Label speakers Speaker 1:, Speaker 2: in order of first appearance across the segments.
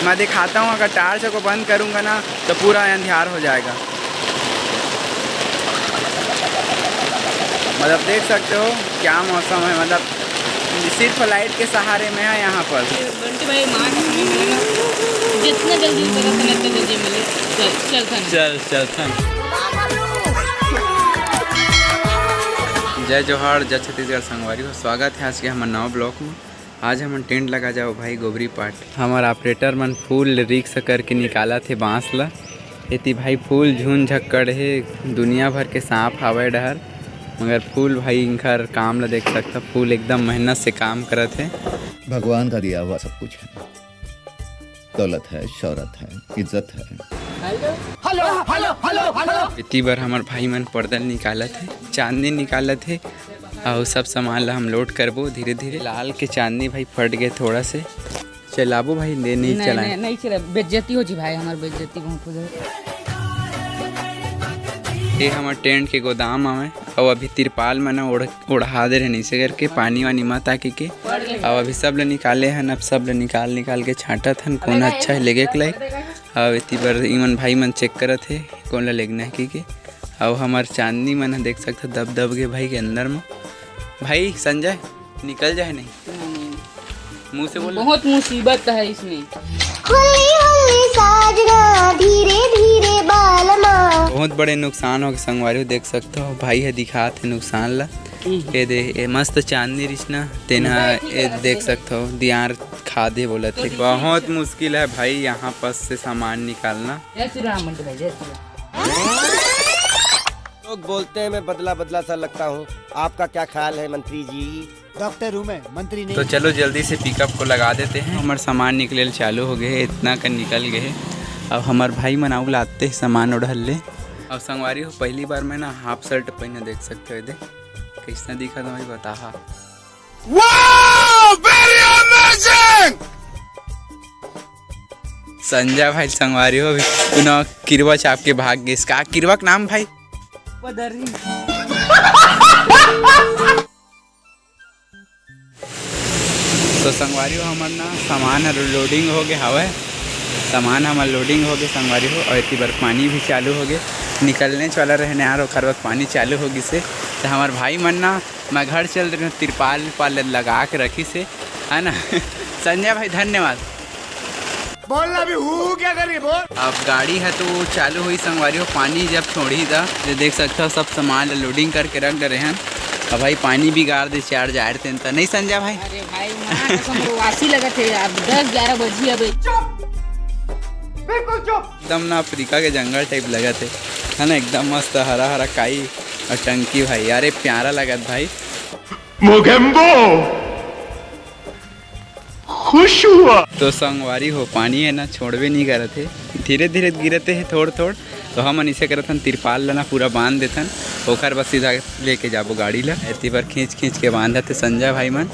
Speaker 1: मैं दिखाता हूँ, अगर टार्च को बंद करूँगा ना तो पूरा अंधियार हो जाएगा। मतलब देख सकते हो क्या मौसम है, मतलब सिर्फ लाइट के सहारे में है यहाँ पर।
Speaker 2: बंटी भाई जितना जल्दी उतना जल्दी मिले। चल
Speaker 1: जय जोहार, जय छत्तीसगढ़ संगवारी हो। स्वागत है आज के हमारे नवा ब्लॉक में। आज हम टेंट लगा जाओ भाई गोबरी पाट। हमारा ऑपरेटर मन फूल रिक्स करके निकाला थे बाँस ला। इतनी भाई फूल झुन झक्कड़ है, दुनिया भर के सांप हवे डहर, मगर फूल भाई इनकर काम ला देख सकता। फूल एकदम मेहनत से काम करत है।
Speaker 3: भगवान का दिया हुआ सब कुछ है, दौलत है, शौहरत है, इज्जत है।
Speaker 1: इतनी बार हमारे भाई मन पर्दा निकालत है, चांदनी निकालत है और सब सामान ला हम लोड करबो धीरे धीरे। लाल के चांदनी भाई फट गए थोड़ा से, चलाबो भाई ले नहीं चलाए।
Speaker 2: नहीं चला, बेइज्जती हो जी भाई, हमारी बेइज्जती बहुत हो जाए।
Speaker 1: ये हमारे टेंट के गोदाम आवे और अभी तिरपाल में ना ओढ़ा दे रहे नीचे करके पानी वानी मत आके के। और अभी सब ले निकाले हैं, अब सब ले निकाल के छाटत हन कौन अच्छा है लेगे के लायक। और इतनी बार इमन भाई मन चेक करत है कौन ला लेगना है की के। और हमारे चांदनी मन देख सकते दब के भाई के अंदर में। भाई संजय निकल जाए नहीं, मुँह से बोल।
Speaker 2: बहुत मुसीबत है इसमें।
Speaker 4: धीरे धीरे बालमा।
Speaker 1: बहुत बड़े नुकसान हो गए संगवारी, देख सकते हो भाई है दिखाते नुकसान ला। ये दे ये मस्त चांदनी रिश्ना तेना ये देख सकते हो दियार खादे बोला थे। बहुत मुश्किल है भाई यहाँ पर से सामान निकालना।
Speaker 5: लोग बोलते हैं मैं बदला सा लगता हूँ, आपका क्या ख्याल है मंत्री जी?
Speaker 6: डॉक्टर हूँ मैं, मंत्री नहीं।
Speaker 1: तो चलो जल्दी से पिकअप को लगा देते हैं। हमारे सामान निकले चालू हो गए, इतना कर निकल गए। अब हमारे भाई मनाऊ लाते हैं सामान उड़ल ले। अब संगवारी हो पहली बार मैं ना हाफ शर्ट पहने देख सकते हो, देख कैसा दिखा था भाई बता। संजय भाई संगवारी हो तू ना किरवा चाप के भाग गए। इसका किरवा का नाम भाई तो संगवारी हो हमार ना सामान लोडिंग हो गया हवा, सामान हमारा लोडिंग हो गया संगवारी हो। और इतनी बार पानी भी चालू हो गए, निकलने वाला रहने यार और बाद पानी चालू होगी से। तो हमारे भाई मन ना मैं घर चल रहे तिरपाल लगा के रखी से, है ना। संजय भाई धन्यवाद।
Speaker 6: बोलना भी हूँ क्या करिए बोल।
Speaker 1: अब गाड़ी है तो चालू हुई संगवारी हो। पानी जब छोड़ी था तो देख सकते हो सब सामान लोडिंग करके रख दे रहे हैं। अब भाई पानी भी गाड़ दे चार जा रहे थे नहीं संजय भाई।
Speaker 2: अरे भाई वासी लगा थे, अब 10-11 बजे। अब
Speaker 6: बिल्कुल चुप।
Speaker 1: एकदम ना अफ्रीका के जंगल टाइप लगा थे, है ना। एकदम मस्त हरा हरा काई और टंकी भाई, यार प्यारा लगा भाई।
Speaker 6: मोगेम्बो खुश हुआ।
Speaker 1: तो संगवारी हो पानी है ना छोड़वे नहीं करे थे, धीरे धीरे गिरते हैं थोड़ तो हम इसे करथन तिरपाल ला ना पूरा बांध देथन। ओकर बस सीधा लेके जाबो गाड़ी ला। इतनी बार खींच के बांधते संजय भाई मन।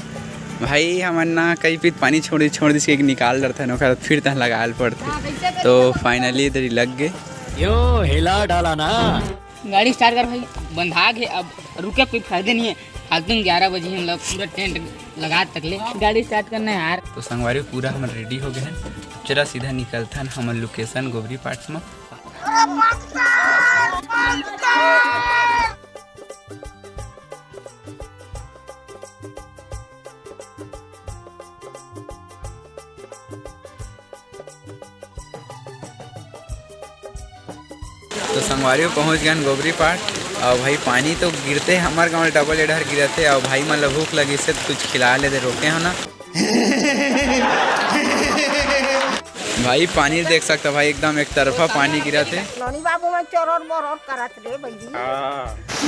Speaker 1: भाई हमन ना कई पीत पानी छोड़ दी निकाल डरथन, ओकर फिर तह लगाल पड़ते। तो फाइनली इधर लग गए।
Speaker 6: यो हिला डाला ना।
Speaker 2: गाड़ी स्टार्ट कर भाई, बंधा गए। अब रुके कोई फायदे नहीं है, फालतू 11 बजे हम लोग पूरा टेंट लगा तक ले गाड़ी स्टार्ट करना है यार।
Speaker 1: तो संगवारी पूरा हम रेडी हो गए हैं, चला सीधा निकलथन हमारे लोकेशन गोबरी पाट में। तो संगवारी पहुँच गए गोबरी पाट। और भाई पानी तो गिरते हमारे गाँव डबल एडर गिरते। और भाई मतलब भूख लगी से तो कुछ खिला लेते, रोके हो ना। भाई पानी देख सकते भाई एकदम एक तरफा पानी गिरा थे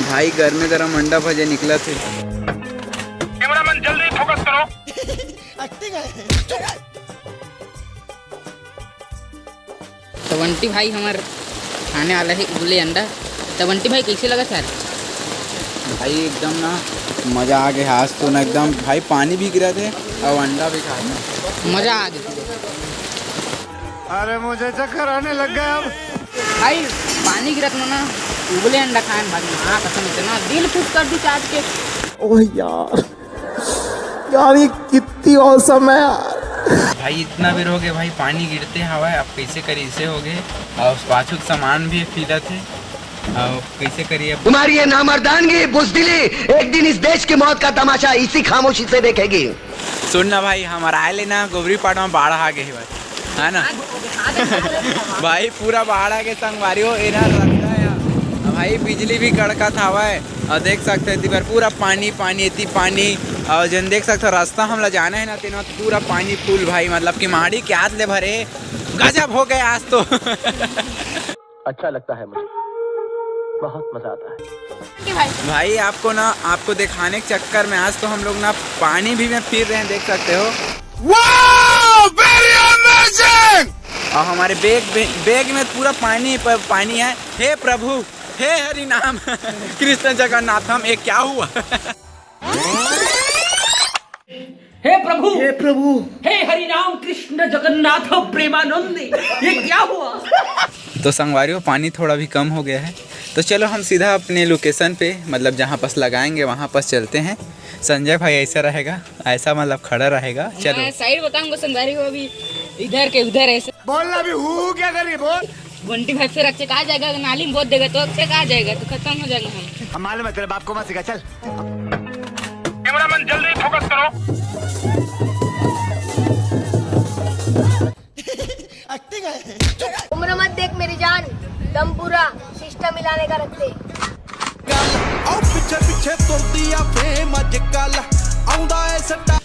Speaker 1: भाई। गरम अंडा भजे निकला थे।
Speaker 6: कैमरामैन जल्दी फोकस करो।
Speaker 2: तो बंटी भाई हमारे खाने वाला है उबले अंडा। तो बंटी भाई कैसे लगा यार?
Speaker 1: भाई एकदम ना मज़ा आ गया। आज तो ना एकदम भाई पानी भी गिरा थे और अंडा भी खाया,
Speaker 2: मज़ा आ गया।
Speaker 6: अरे मुझे चक्कर आने लग गया अब।
Speaker 2: भाई पानी गिरत ना उबले अंडा खाए भाई, हाँ कसम से ना दिल खुश कर दी चाट के।
Speaker 7: ओह यार ये कितनी औसम है यार।
Speaker 1: भाई इतना बेर हो गया भाई, पानी गिरते हवा अब कैसे करी इसे हो गए। और पाछू सामान भी फिदा थे, अब कैसे करिए अब।
Speaker 7: तुम्हारी ये नामर्दानगी बुज़दिली एक दिन इस देश की मौत का तमाशा इसी खामोशी से देखेगी।
Speaker 1: सुन ना भाई, हमारा आए ना गोबरी पाट में बाढ़ आ गए भाई, है ना भाई पूरा बाढ़ आ गए संगवारी हो एना रास्ता है भाई, बिजली भी कड़कत हवा है। और देख सकते हैं पर पूरा पानी पानी इतनी पानी, और जन देख सकते रास्ता हमला जाना है ना तेना तो पूरा पानी फूल भाई, मतलब कि माड़ी के हाथ ले भरे गजब हो गए आज तो
Speaker 7: अच्छा लगता है मुझे, बहुत मजा आता है।
Speaker 1: भाई आपको ना, आपको दिखाने के चक्कर में आज तो हम लोग ना पानी भी में फिर रहे हैं, देख सकते हो।
Speaker 6: Wow, very amazing.
Speaker 1: और हमारे बैग में पूरा पानी पानी है। हे प्रभु, हे हरि नाम कृष्ण जगन्नाथम, ये क्या हुआ
Speaker 2: हे प्रभु, हे प्रभु, हे हरि नाम कृष्ण जगन्नाथ प्रेमानंद, ये क्या हुआ।
Speaker 1: तो संगवारियों पानी थोड़ा भी कम हो गया है, तो चलो हम सीधा अपने लोकेशन पे, मतलब जहाँ पास लगाएंगे वहाँ पास चलते हैं। संजय भाई ऐसा रहेगा, ऐसा मतलब खड़ा रहेगा। चलो
Speaker 2: मैं साइड बताऊंगा संगवारी को, अभी इधर के उधर ऐसे
Speaker 6: बोलना भी हूँ क्या करिए बोल।
Speaker 2: बंटी भाई फिर अच्छे कहा जाएगा, नाली में बोल देगा तो अच्छे कहा जाएगा, तो खत्म हो जाएगा हम
Speaker 6: मालूम है तेरे बाप को मत सिखा, चल।
Speaker 8: कैमरामैन जल्दी फोकस करो।
Speaker 4: उम्र मत देख मेरी जान, दम पूरा सिस्टम मिलाने का रखते।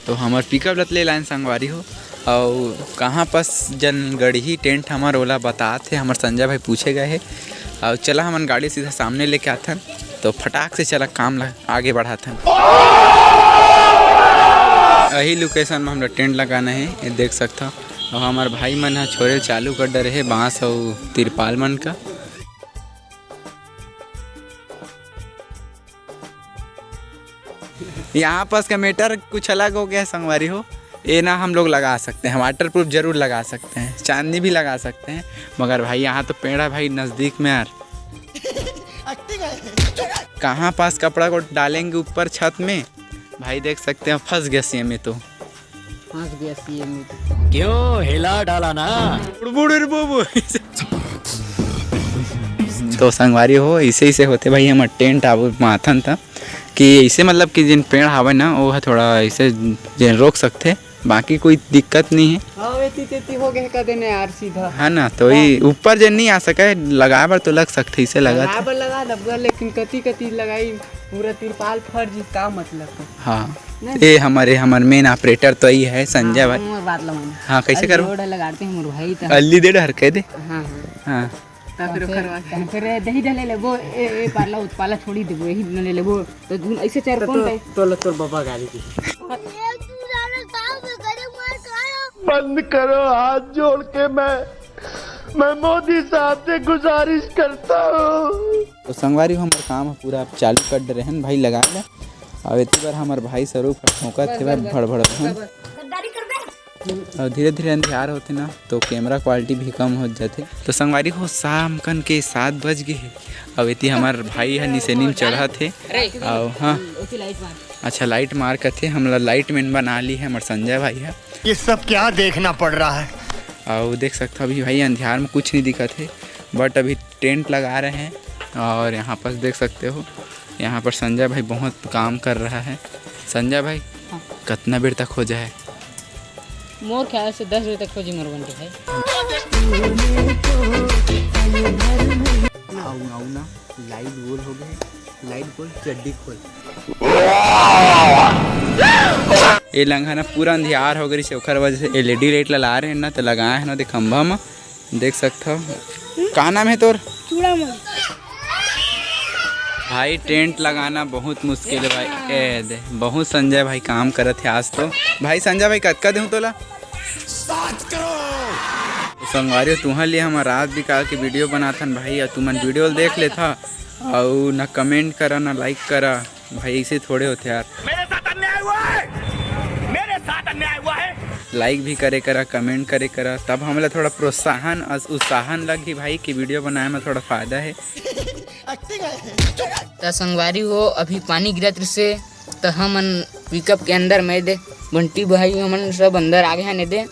Speaker 1: तो हमार पिकअप ले लाइन संगवारी हो, और कहाँ पास जन गढ़ी टेंट हमार ओला बताते हमार संजय भाई पूछे गए है। और चला हमार गाड़ी सीधा सामने लेके आथन, तो फटाक से चला काम आगे बढ़ाथन। यही लोकेशन में हम लोग टेंट लगाना है, ये देख सकता हो। और हमार भाई मन है छोरे चालू कर डरे है बांस और तिरपाल मन का। यहाँ पास का मीटर कुछ अलग हो गया संगवारी हो, ये ना हम लोग लगा सकते हैं, वाटर प्रूफ जरूर लगा सकते हैं, चांदनी भी लगा सकते हैं, मगर भाई यहाँ तो पेड़ है भाई नज़दीक में यार। कहाँ पास कपड़ा को डालेंगे ऊपर छत में भाई, देख सकते हैं फंस गया सी में, तो
Speaker 2: फंस गया सी में
Speaker 7: क्यों हिला डाला ना।
Speaker 1: तो संगवारी हो ऐसे ही होते भाई, हमारे टेंट अब माथन था कि ऐसे मतलब कि जिन पेड़ हवा ना वो है थोड़ा ऐसे जिन रोक सकते, बाकी कोई दिक्कत नहीं है।
Speaker 2: हो गए का देने यार सीधा,
Speaker 1: है ना, तो ये ऊपर जन नहीं आ सके लगाए बार तो लग सकते, इसे लगा
Speaker 2: बराबर लगा दबगा, लेकिन कती लगाई पूरा तिरपाल फर्ज का मतलब।
Speaker 1: हाँ ये हमारे मेन ऑपरेटर तो यही है संजय भाई।
Speaker 2: बात लगा
Speaker 1: हाँ कैसे करो
Speaker 2: लगाते हैं मोर भाई तो
Speaker 1: अल्ली दे हर कह दे।
Speaker 2: हाँ
Speaker 1: हाँ
Speaker 2: फिर दही डाले लेबो, ए पाला उत्पाला छोड़ी देबो, यही न ले लेबो तो ऐसे चार कौन पे तोर बाबा गाली की।
Speaker 7: बंद करो हाथ जोड़ के, मैं मोदी साहब से गुजारिश करता हूँ।
Speaker 1: तो संगवारी हमारे काम है पूरा चालू कर दे रहे हैं भाई, लगा ले। अब इतनी बार हमारे भाई स्वरूप ठोका थे भड़ और धीरे धीरे अंधियार होते ना तो कैमरा क्वालिटी भी कम हो जाते। तो संगवारी हो शाम कन के 7 बज गए है, अब इतनी हमारे भाई है निसेनी में चढ़ा थे। और हाँ अच्छा लाइट मार कर थे, हम लाइट मैन बना ली है हमारे संजय भाई है।
Speaker 6: ये सब क्या देखना पड़ रहा है।
Speaker 1: और देख सकते हो अभी भाई अंधियार में कुछ नहीं दिखा थे, बट अभी टेंट लगा रहे हैं। और यहाँ पर देख सकते हो यहाँ पर संजय भाई बहुत काम कर रहा है। संजय भाई कितना देर तक हो जाए?
Speaker 2: मोर ख्याल से 10 बजे तक खोजी मोर बंटी भाई।
Speaker 1: आओ ना लाइट बोल हो गए, लाइट बोल चड्डी खोल। ये लंघा ना पूरा अंधियार हो गई से ओकर वजह से एलईडी लाइट लगा रहे हैं ना, तो लगाए हैं ना दे खंभा में, देख सकते हो। का नाम है तोर? भाई टेंट लगाना बहुत मुश्किल है भाई, ए दे बहुत संजय भाई काम करत है आज तो। भाई संजय भाई कतका दूँ तोला?
Speaker 6: 7 करोड़।
Speaker 1: संगवारी तुम्हारे लिए हम रात बिकाल के वीडियो बनाथन भाई, और तुमन वीडियो देख लेता और ना कमेंट करा ना लाइक करा भाई, ऐसे थोड़े होते यार।
Speaker 8: मेरे साथ अन्याय हुआ है, मेरे साथ अन्याय हुआ है।
Speaker 1: लाइक भी करे करा, कमेंट करे करा, तब हमें थोड़ा प्रोत्साहन उत्साहन लगी भाई कि वीडियो बनाए में थोड़ा फायदा है।
Speaker 2: तो संगवारी हो अभी पानी गिरत से तो हमन पिकअप के अंदर में दे बंटी भाई हमन सब अंदर आगे हैं दे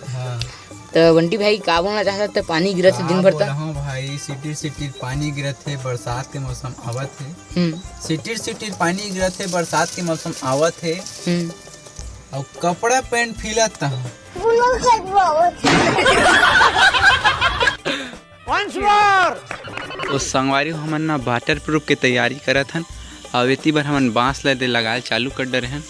Speaker 2: तो बंटी भाई का बोलना चाहता था? पानी गिरत है दिन भर तक।
Speaker 1: हाँ भाई, सिटी सिटी पानी गिरत है, बरसात के मौसम आवत है। सिटी सिटी पानी गिरत है, बरसात के मौसम आवत है। और कपड़ा पैंट फीलत था। तो संगवारी हमन ना वाटर प्रूफ के तैयारी करत हन। और इतनी बार हमन बांस ले लगाए चालू कर डरे हैं।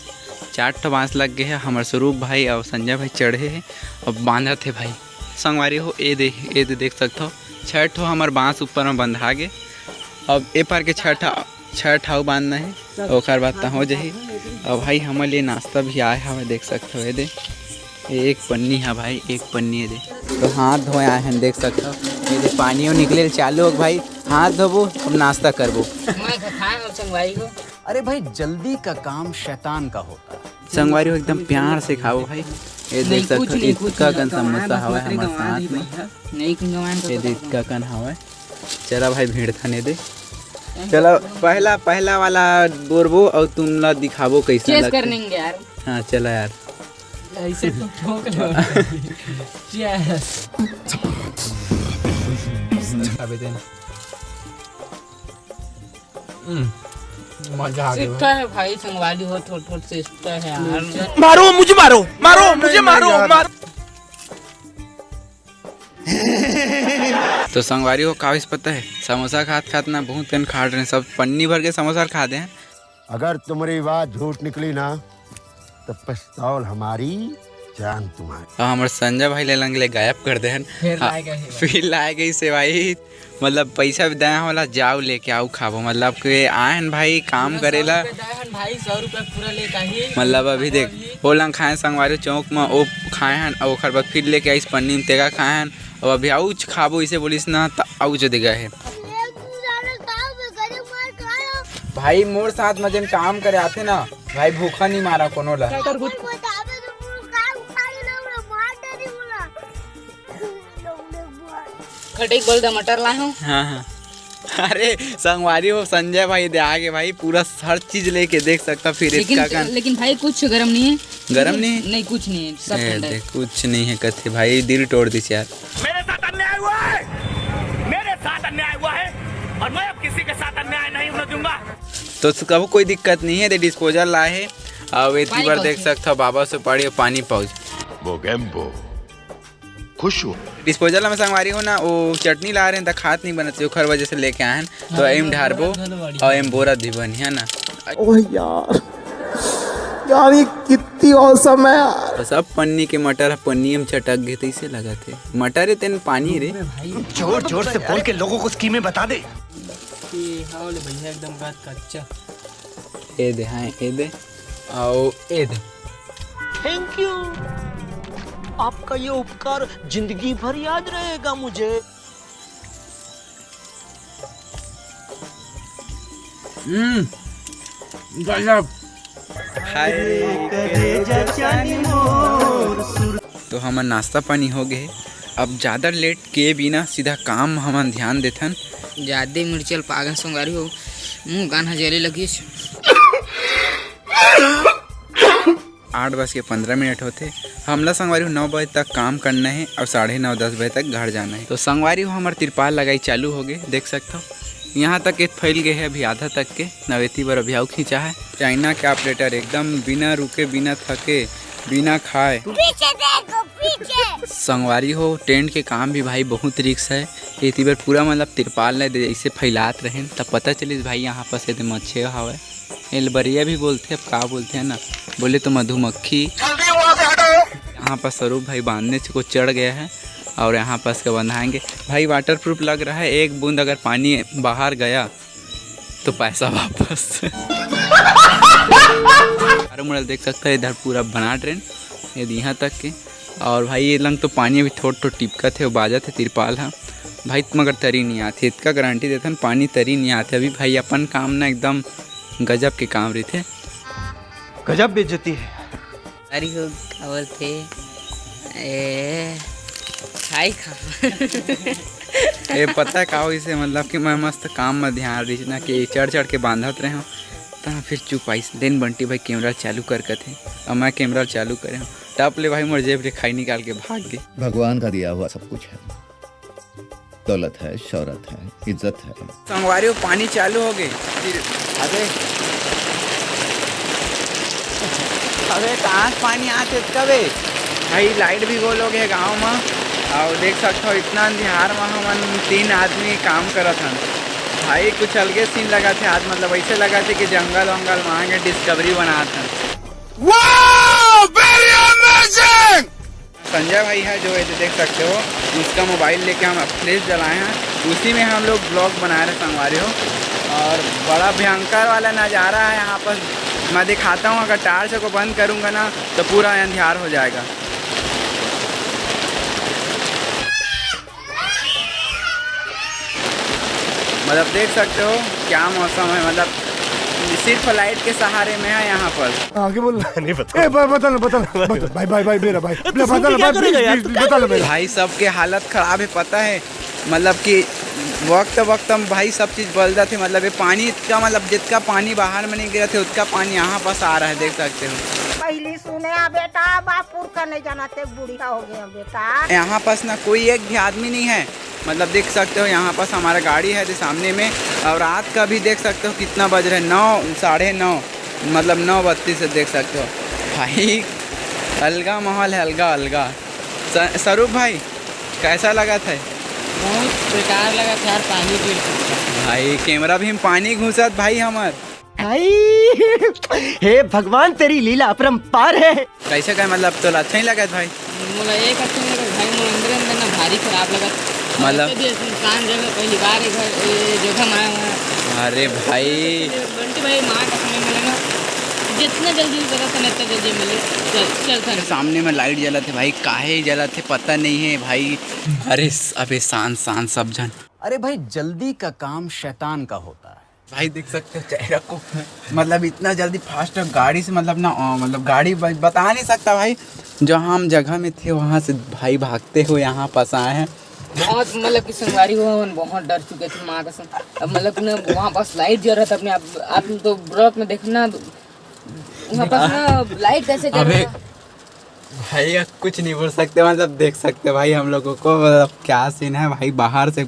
Speaker 1: 4 ठो बांस लग गए हैं। हमारे स्वरूप भाई और संजय भाई चढ़े हैं और बांधत है भाई। संगवारी हो ए देख सकते हो 6 ठो हमारे बांस ऊपर में बंधा गे। अब ए पार के 6 ठाव बांधना है और बाद हो जाही। और भाई हमारे लिए नाश्ता भी आए हमें देख सकते हो। ये दे एक पन्नी है भाई, एक पन्नी है दे। तो हाथ धोए आए हैं देख सकते हो। ये दे पानी और निकले चालू हो भाई। हाथ धोबो अब नाश्ता करबो।
Speaker 2: संगवारी को
Speaker 9: अरे भाई जल्दी का काम शैतान का होता है।
Speaker 1: संगवारी हो एकदम प्यार से खाओ भाई। ये देख सकते हो इतका कन समोसा हवा हमारे साथ में।
Speaker 2: नहीं कुछ
Speaker 1: ये दे इतका कन हवा। चला भाई भीड़ थाने दे। चलो पहला वाला बोरबो और तुम ला दिखाबो कैसा
Speaker 2: चेस
Speaker 1: लगता
Speaker 2: करनेंगे यार।
Speaker 1: हाँ चला यार।
Speaker 2: ऐसे तो ठोक लो। चेस
Speaker 1: मजा आ गया
Speaker 2: सीखता है भाई। संगवारी हो थोड़ा सीखता है यार।
Speaker 8: मारो मुझे, मारो मुझे, मारो।
Speaker 1: तो संगवारी हो काविस पता है समोसा खात ना बहुत कन खा रहे हैं। सब पन्नी भर के समोसा खाते हैं।
Speaker 6: अगर तुम्हारी बात झूठ निकली ना तो पिस्तौल हमारी जान तुम्हारी।
Speaker 1: और हमारे संजय भाई ले लंगले गायब कर दे हैं। फिर लाए गई से भाई मतलब पैसा भी दया वाला जाओ लेके आओ खाबो। मतलब के आयन भाई काम करेला
Speaker 2: भाई 100 रुपया पूरा लेके आई।
Speaker 1: मतलब अभी देख वो लंग खाए संगवारी चौक में वो खाए हैं और ओखर बाद फिर लेके आइस पन्नी में तेगा खाए हैं। और अभी आउच खाबो इसे बोलिस ना तो आउच देगा है भाई। मोर साथ मजन काम करे आते ना भाई, भूखा नहीं मारा कोनो ला।
Speaker 2: खटे गोल मटर लाए हूँ।
Speaker 1: हाँ अरे संगवारी हो संजय भाई दे आगे भाई पूरा हर चीज लेके देख सकता। फिर इसका
Speaker 2: लेकिन भाई कुछ गरम नहीं है।
Speaker 1: गरम नहीं?
Speaker 2: नहीं कुछ नहीं है, सब ठंडा है।
Speaker 1: कुछ नहीं है कथे भाई, दिल तोड़ दिस यार।
Speaker 8: मेरे साथ अन्याय हुआ है, मेरे साथ अन्याय हुआ है और मैं अब किसी के साथ अन्याय नहीं होने दूंगा।
Speaker 1: तो कब कोई दिक्कत नहीं है। डिस्पोजल लाए है और इतनी बार देख सकता बाबा से पड़ी पानी पाउच
Speaker 6: वो गेम्बो खुश हो।
Speaker 1: डिस्पोजल में संगवारी हो ना वो चटनी ला रहे हैं तो खात नहीं बनते ओखर वजह से लेके आए हैं। तो एम ढारबो और एम बोरा दी बनी है ना।
Speaker 7: ओह यार ये कितनी औसम है यार।
Speaker 1: तो सब पन्नी के मटर पन्नी में चटक गए तो इसे लगा थे मटर है तेन पानी रे।
Speaker 8: जोर जोर से बोल के लोगों को स्कीमें बता दे।
Speaker 2: भैया एकदम बात कच्चा।
Speaker 1: ए दे हाँ ए दे आओ ए दे।
Speaker 9: थैंक यू, आपका ये उपकार जिंदगी भर याद रहेगा मुझे।
Speaker 1: तो हमार नाश्ता पानी हो गए। अब ज़्यादा लेट किए बिना सीधा काम हम ध्यान देथन।
Speaker 2: ज्यादा मिर्चल पागल संगारी हो मुँह गाना जले लगी।
Speaker 1: 8:15 होते। हमला संगवारी हो 9 बजे तक काम करना है और 9:30-10 बजे तक घर जाना है। तो संगवारी हो हमारे तिरपाल लगाई चालू हो गए देख सकते हो। यहाँ तक एक फैल गए है अभी आधा तक के। नवेती बार अभी आओ खींचा है। चाइना के ऑपरेटर एकदम बिना रुके बिना थके बिना खाए।
Speaker 4: पीछे देखो पीछे।
Speaker 1: संगवारी हो टेंट के काम भी भाई बहुत रिक्स है। इतनी बार पूरा मतलब तिरपाल ने ऐसे फैलात रहे तब पता चलिस भाई यहाँ पर से मच्छे हवा एलबरिया भी बोलते अब का बोलते हैं ना बोले तो मधुमक्खी। यहाँ पर स्वरूप भाई बांधने से कुछ चढ़ गया है और यहाँ पर के बंधाएंगे भाई। वाटर प्रूफ लग रहा है। एक बूंद अगर पानी बाहर गया तो पैसा वापस। मुड़ल देख सकता है इधर पूरा बना ट्रेन यदि यहाँ तक के। और भाई ये लंग तो पानी अभी थोड़ा टिपका थे बाजा थे तिरपाल हाँ भाई मगर तरी नहीं आती। इसका गारंटी देते पानी तरी नहीं आते। अभी भाई अपन काम ना एकदम गजब के काम रहे थे।
Speaker 9: गजब बेइज्जती है।
Speaker 2: अरे हो क्या बोलते खाई खा।
Speaker 1: ये पता का हो इसे मतलब कि मैं मस्त काम में ध्यान रही ना कि चढ़ चढ़ के बांधत रहे हो तो फिर चुप आई। दिन बंटी भाई कैमरा चालू कर थे और मैं कैमरा चालू करे हूँ तब ले भाई मोर जेब रे खाई निकाल के भाग गए।
Speaker 3: भगवान का दिया हुआ सब कुछ है, दौलत है, शौहरत है, इज्जत है।
Speaker 1: संगवारी पानी चालू हो गई। अबे कहाँ से पानी आते कबे भाई लाइट भी गोल हो गए गाँव में। और देख सकते हो इतना अंधियार में हम 3 आदमी काम करत हन भाई। कुछ अलगे सीन लगा थे आज, मतलब ऐसे लगा थे कि जंगल वंगल मांगे डिस्कवरी बनाते हैं। संजय भाई है जो ये देख सकते हो, उसका मोबाइल लेके हम फ्लैश जलाए हैं, उसी में हम लोग ब्लॉग बना रहे संगवारी हो। और बड़ा भयंकर वाला नज़ारा है यहाँ पर, मैं दिखाता हूँ। अगर टार्च को बंद करूँगा ना तो पूरा अंधियार हो जाएगा। मतलब देख सकते हो क्या मौसम है, मतलब सिर्फ लाइट के सहारे में है यहाँ पर।
Speaker 6: आगे बोल नहीं पता। बता भाई मेरा भाई बता
Speaker 1: भाई सबके हालत खराब है पता है। मतलब कि वक्त हम भाई सब चीज़ बदलता थे। मतलब ये पानी का मतलब जितना पानी बाहर में नहीं गिरा थे उतना पानी यहाँ पास आ रहा है, देख सकते हो।
Speaker 10: पहले सुने बेटा बापुर का नहीं जाना थे, बुढ़िया हो गया बेटा।
Speaker 1: यहाँ पास ना कोई एक भी आदमी नहीं है। मतलब देख सकते हो यहाँ पास हमारा गाड़ी है सामने में। और रात का भी देख सकते हो कितना बज रहा है, 9 साढ़े 9, मतलब 9:32 से देख सकते हो भाई। अलगा माहौल है, अलगा। स्वरूप भाई कैसा लगा था?
Speaker 2: बहुत बेकार लगा था यार, पानी गिर
Speaker 1: भाई कैमरा भी हम पानी घुसत भाई हमार।
Speaker 9: हे भगवान तेरी लीला अपरंपार है।
Speaker 1: कैसे का मतलब तो अच्छा ही लगा भाई?
Speaker 2: मुझे एक अच्छा लगा भाई, मुझे अंदर ना भारी खराब लगा।
Speaker 1: मतलब
Speaker 2: सुनसान जगह पहली बार जगह में आया हुआ।
Speaker 1: अरे भाई
Speaker 2: बंटी भाई माँ का समय मिलेगा, जितना जल्दी पता था इतना जल्दी मिले। चल
Speaker 1: सामने में लाइट जला थे भाई, काहे जला थे पता नहीं है भाई। अरे अबे शान सब जन।
Speaker 11: अरे भाई जल्दी का काम शैतान का होता है
Speaker 1: भाई। देख सकते हो चेहरा को, मतलब इतना जल्दी फास्ट गाड़ी से मतलब ना मतलब गाड़ी बता नहीं सकता भाई। जहाँ हम जगह में थे वहाँ से भाई भागते हुए यहाँ पास आए हैं।
Speaker 2: बहुत मतलब कि संगवारी हो बहुत डर चुके थे माँ कसम। अब मतलब ना वहाँ पास लाइट जल रहा था अपने आप तो ब्लॉक में देखना वहाँ पास ना लाइट कैसे जल रहा था
Speaker 1: भाई। कुछ नहीं बोल सकते, मतलब देख सकते भाई हम लोगों को मतलब क्या सीन है भाई। बाहर से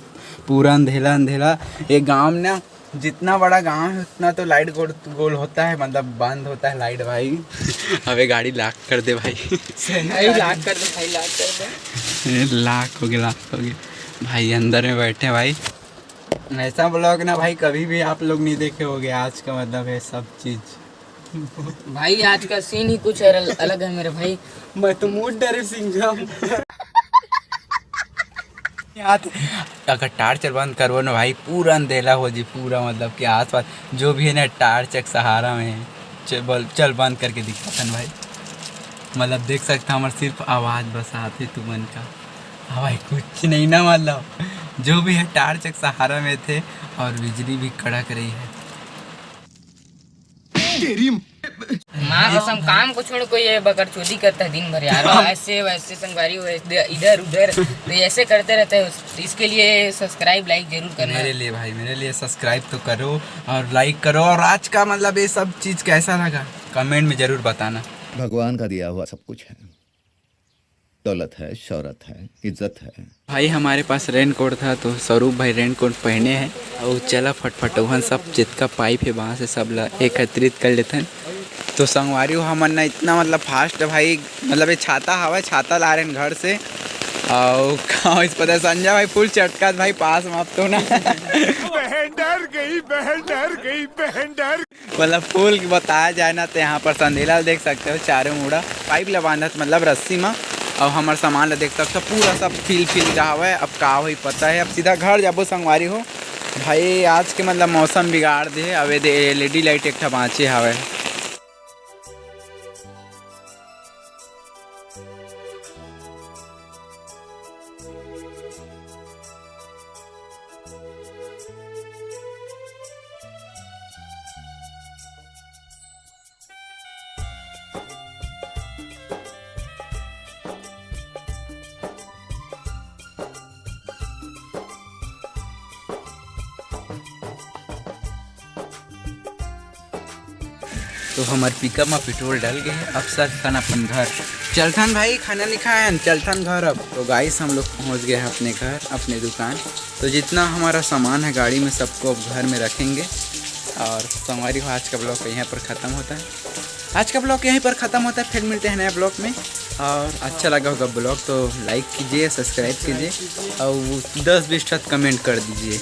Speaker 1: पूरा अंधेला। ये गाँव ना जितना बड़ा गांव है उतना तो लाइट गोल होता है, मतलब बंद होता है लाइट भाई। अबे गाड़ी लॉक कर दे भाई।
Speaker 2: लॉक कर दे भाई, लॉक कर दे।
Speaker 1: लॉक हो गया भाई। अंदर में बैठे भाई। ऐसा ब्लॉग ना भाई कभी भी आप लोग नहीं देखे होगे। आज का मतलब है सब चीज़
Speaker 2: भाई। आज का सीन ही कुछ अलग है मेरे भाई।
Speaker 1: मैं तो मूड डरे सिंघम। अगर टार्च बंद करो ना भाई पूरा अंधेला हो जी पूरा, मतलब कि आसपास जो भी है ना टार्च एक सहारा में है। चल बंद करके दिखा था भाई। मतलब देख सकता हमारे सिर्फ आवाज़ बस आती तुमन का। हाँ भाई कुछ नहीं ना, मतलब जो भी है टार्च एक सहारा में थे। और बिजली भी कड़क रही है।
Speaker 2: माँ कसम काम को छोड़ कोई ये बकरचोदी करता है दिन भर यार। ऐसे वैसे संगवारी इधर उधर तो ऐसे करते रहते हैं। इसके लिए सब्सक्राइब लाइक जरूर करना।
Speaker 1: मेरे लिए भाई, मेरे लिए सब्सक्राइब तो करो और लाइक करो। और आज का मतलब ये सब चीज़ कैसा लगा कमेंट में ज़रूर बताना।
Speaker 3: भगवान का दिया हुआ सब कुछ है, दौलत है, शौहरत है, इज्जत है।
Speaker 1: भाई हमारे पास रेन कोट था तो स्वरूप भाई रेन कोट पहने हैं और चला फटफट वहाँ सब जितना पाइप है वहाँ से सब एकत्रित कर लेते हैं। तो संगवारी हो हमन ना इतना मतलब फास्ट भाई, मतलब ये छाता हवा छाता ला रहे हैं घर से। और कहाँ इस पता संजय भाई फुल चटका भाई पास में आप तो ना
Speaker 7: बहन डर गई
Speaker 1: मतलब फुल बताया जाए ना तो यहाँ पर संधेला देख सकते हो चारों मुड़ा पाइप ला बांधत मतलब रस्सी में। और हमारे सामान ला देख सकते हो पूरा सब फील का हवा है। अब का हो पता है, अब सीधा घर जाबो संगवारी हो भाई। आज के मतलब मौसम बिगाड़ दे। अब LED लाइट एक बाँचे हवा। तो हमारे पिकअप में पेट्रोल डल गए। अब सर खाना अपन घर चलथन भाई, खाना नहीं खाए, चलथन घर अब। तो गाइस हम लोग पहुंच गए हैं अपने घर, अपने दुकान। तो जितना हमारा सामान है गाड़ी में सबको अब घर में रखेंगे। और संगवारी हो, आज का ब्लॉग यहीं पर ख़त्म होता है। आज का ब्लॉग यहीं पर ख़त्म होता है। फिर मिलते हैं नए ब्लॉग में। और अच्छा लगा होगा ब्लॉग तो लाइक कीजिए, सब्सक्राइब कीजिए और 10-20 कमेंट कर दीजिए।